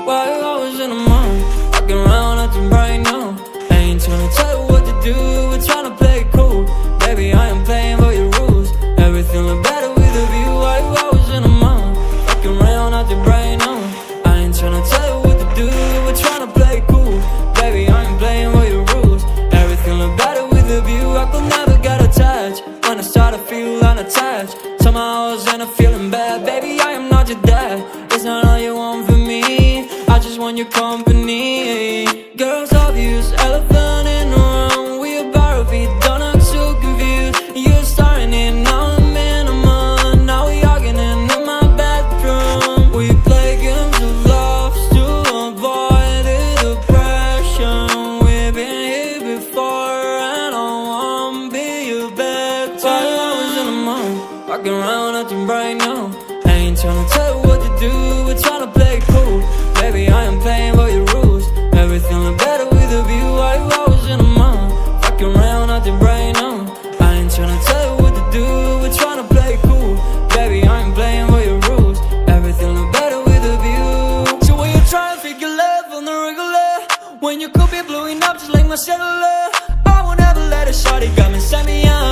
Why you always in the mood? Walking around acting right now. I ain't tryna tell you what to do, we're tryna play it cool. Baby, I am playing by your rules. Everything look better with a view. Why you always in the mood? Walking around acting right now. I ain't tryna tell you what to do, we're tryna play it cool. Baby, I ain't playing by your rules. Everything look better with a view. I could never get attached. When I start to feel unattached, somehow I was in a feeling bad. Baby, I am not your dad. It's not all you want from me, I just want your company. Girls obvious, elephant in the room. We a bar feet, don't act so confused. You're starting it, now I'm in a month. Now we arguing in my bedroom. We play games of love to avoid the depression. We've been here before and I won't be your bed. Why you always in the mood? Walking around acting right now. I ain't tryna tell you what to do, we're tryna play it cool. Baby, I am playing by your rules. Everything look better with a view. Why you always in the mood? Fucking around acting right now. I ain't tryna tell you what to do, we're tryna play it cool. Baby, I ain't playing by your rules. Everything look better with a view. So when you try to figure love on the regular, when you could be blowing up just like my cellular, I won't ever let a shawty got me, set me on.